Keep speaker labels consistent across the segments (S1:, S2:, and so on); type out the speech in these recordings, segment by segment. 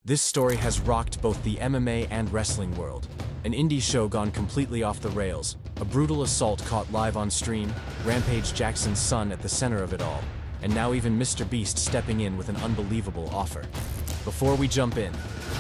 S1: This story has rocked both the MMA and wrestling world. An indie show gone completely off the rails, a brutal assault caught live on stream, Rampage Jackson's son at the center of it all, and now even Mr. Beast stepping in with an unbelievable offer. Before we jump in,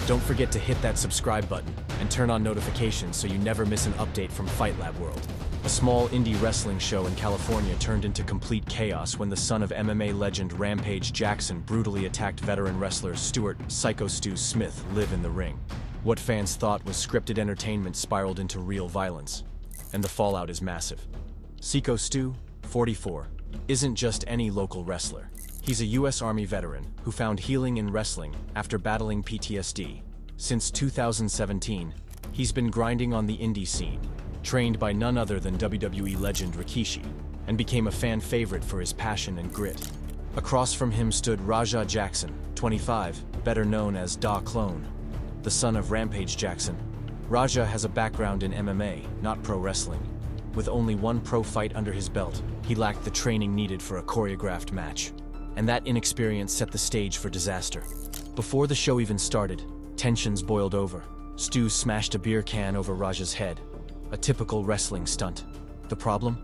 S1: don't forget to hit that subscribe button and turn on notifications so you never miss an update from Fight Lab World. A small indie wrestling show in California turned into complete chaos when the son of MMA legend Rampage Jackson brutally attacked veteran wrestler Stuart "Psycho Stu" Smith live in the ring. What fans thought was scripted entertainment spiraled into real violence, and the fallout is massive. Psycho Stu, 44, isn't just any local wrestler. He's a U.S. Army veteran who found healing in wrestling after battling PTSD. Since 2017, he's been grinding on the indie scene, trained by none other than WWE legend Rikishi, and became a fan favorite for his passion and grit. Across from him stood Rajajackson, 25, better known as Da Clone, the son of Rampage Jackson. Raja has a background in MMA, not pro wrestling. With only one pro fight under his belt, he lacked the training needed for a choreographed match. And that inexperience set the stage for disaster. Before the show even started, tensions boiled over. Stu smashed a beer can over Raja's head, a typical wrestling stunt. The problem?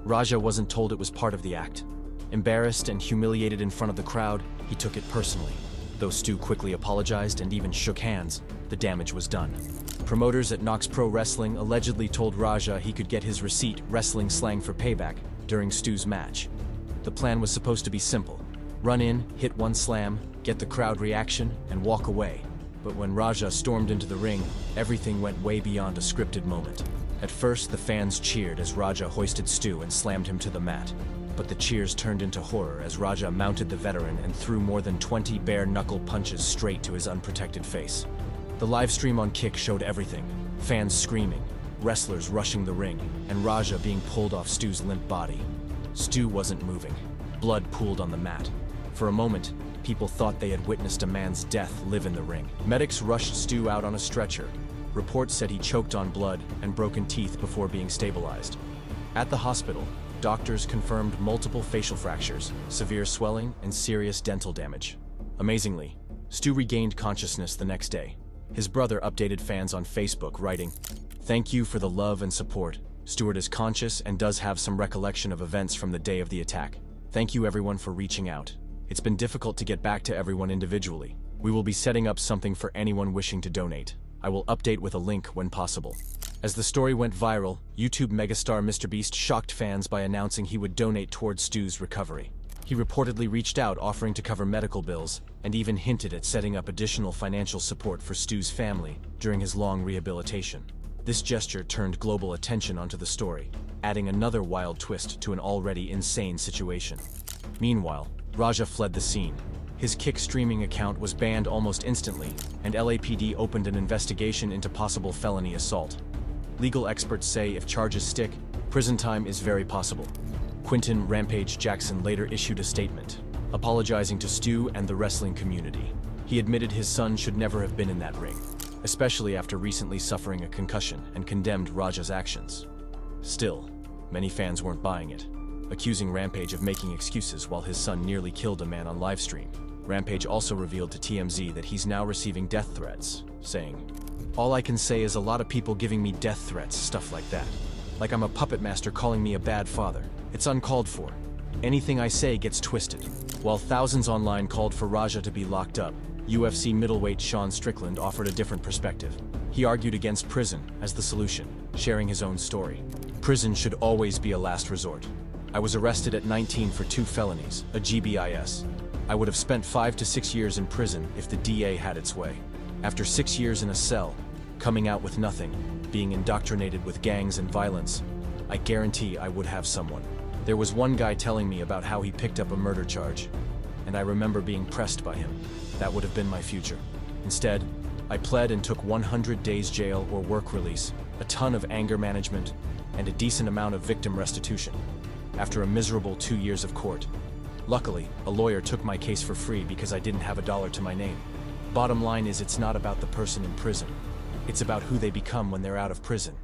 S1: Raja wasn't told it was part of the act. Embarrassed and humiliated in front of the crowd, he took it personally. Though Stu quickly apologized and even shook hands, the damage was done. Promoters at Knox Pro Wrestling allegedly told Raja he could get his receipt, wrestling slang for payback, during Stu's match. The plan was supposed to be simple. Run in, hit one slam, get the crowd reaction, and walk away. But when Raja stormed into the ring, everything went way beyond a scripted moment. At first, the fans cheered as Raja hoisted Stu and slammed him to the mat. But the cheers turned into horror as Raja mounted the veteran and threw more than 20 bare-knuckle punches straight to his unprotected face. The live stream on Kick showed everything. Fans screaming, wrestlers rushing the ring, and Raja being pulled off Stu's limp body. Stu wasn't moving. Blood pooled on the mat. For a moment, people thought they had witnessed a man's death live in the ring. Medics rushed Stu out on a stretcher. Reports said he choked on blood and broken teeth before being stabilized. At the hospital, doctors confirmed multiple facial fractures, severe swelling, and serious dental damage. Amazingly, Stu regained consciousness the next day. His brother updated fans on Facebook, writing, "Thank you for the love and support. Stuart is conscious and does have some recollection of events from the day of the attack. Thank you everyone for reaching out. It's been difficult to get back to everyone individually. We will be setting up something for anyone wishing to donate. I will update with a link when possible." As the story went viral, YouTube megastar Mr. Beast shocked fans by announcing he would donate towards Stu's recovery. He reportedly reached out offering to cover medical bills, and even hinted at setting up additional financial support for Stu's family during his long rehabilitation. This gesture turned global attention onto the story, adding another wild twist to an already insane situation. Meanwhile, Raja fled the scene. His Kick streaming account was banned almost instantly, and LAPD opened an investigation into possible felony assault. Legal experts say if charges stick, prison time is very possible. Quinton Rampage Jackson later issued a statement, apologizing to Stu and the wrestling community. He admitted his son should never have been in that ring, especially after recently suffering a concussion, and condemned Raja's actions. Still, many fans weren't buying it, accusing Rampage of making excuses while his son nearly killed a man on livestream. Rampage also revealed to TMZ that he's now receiving death threats, saying, "All I can say is a lot of people giving me death threats, stuff like that. Like I'm a puppet master calling me a bad father. It's uncalled for. Anything I say gets twisted." While thousands online called for Raja to be locked up, UFC middleweight Sean Strickland offered a different perspective. He argued against prison as the solution, sharing his own story. "Prison should always be a last resort. I was arrested at 19 for 2 felonies, a GBIS. I would have spent 5 to 6 years in prison if the DA had its way. After 6 years in a cell, coming out with nothing, being indoctrinated with gangs and violence, I guarantee I would have someone." There was one guy telling me about how he picked up a murder charge, and I remember being pressed by him. That would have been my future. Instead, I pled and took 100 days jail or work release, a ton of anger management, and a decent amount of victim restitution. After a miserable 2 years of court. Luckily, a lawyer took my case for free because I didn't have a dollar to my name. Bottom line is, it's not about the person in prison. It's about who they become when they're out of prison.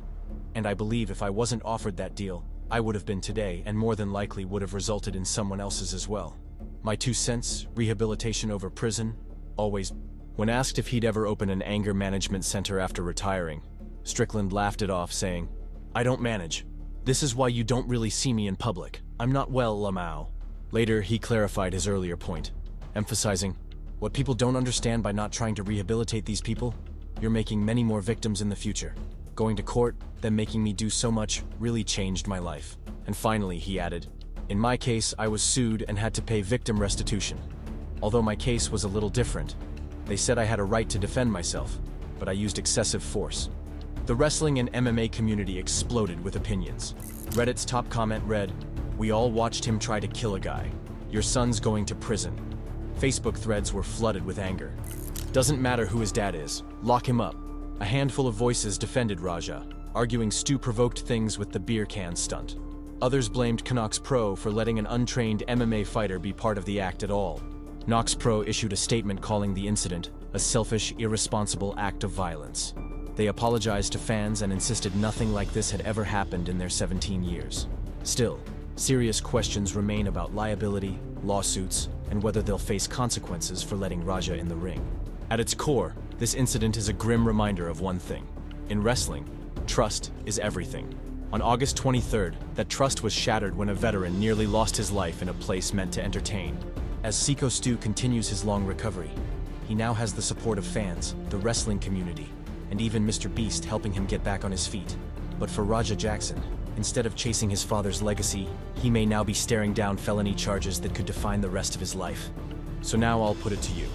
S1: And I believe if I wasn't offered that deal, I would have been today, and more than likely would have resulted in someone else's as well. My 2 cents, rehabilitation over prison, always When asked if he'd ever open an anger management center after retiring, Strickland laughed it off, saying, "I don't manage. This is why you don't really see me in public. I'm not well, Lamau." Later, he clarified his earlier point, emphasizing, "What people don't understand by not trying to rehabilitate these people, you're making many more victims in the future. Going to court, then making me do so much, really changed my life." And finally, he added, "In my case, I was sued and had to pay victim restitution. Although my case was a little different. They said I had a right to defend myself, but I used excessive force." The wrestling and MMA community exploded with opinions. Reddit's top comment read, "We all watched him try to kill a guy. Your son's going to prison." Facebook threads were flooded with anger. "Doesn't matter who his dad is, lock him up." A handful of voices defended Raja, arguing Stu provoked things with the beer can stunt. Others blamed Knox Pro for letting an untrained MMA fighter be part of the act at all. Knox Pro issued a statement calling the incident a selfish, irresponsible act of violence. They apologized to fans and insisted nothing like this had ever happened in their 17 years. Still, serious questions remain about liability, lawsuits, and whether they'll face consequences for letting Raja in the ring. At its core, this incident is a grim reminder of one thing. In wrestling, trust is everything. On August 23rd, that trust was shattered when a veteran nearly lost his life in a place meant to entertain. As Seiko Stu continues his long recovery, he now has the support of fans, the wrestling community, and even Mr. Beast helping him get back on his feet. But for Rajajackson, instead of chasing his father's legacy, he may now be staring down felony charges that could define the rest of his life. So now I'll put it to you.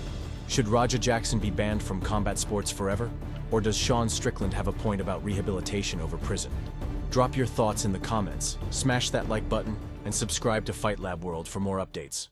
S1: Should Rajajackson be banned from combat sports forever? Or does Sean Strickland have a point about rehabilitation over prison? Drop your thoughts in the comments, smash that like button, and subscribe to Fight Lab World for more updates.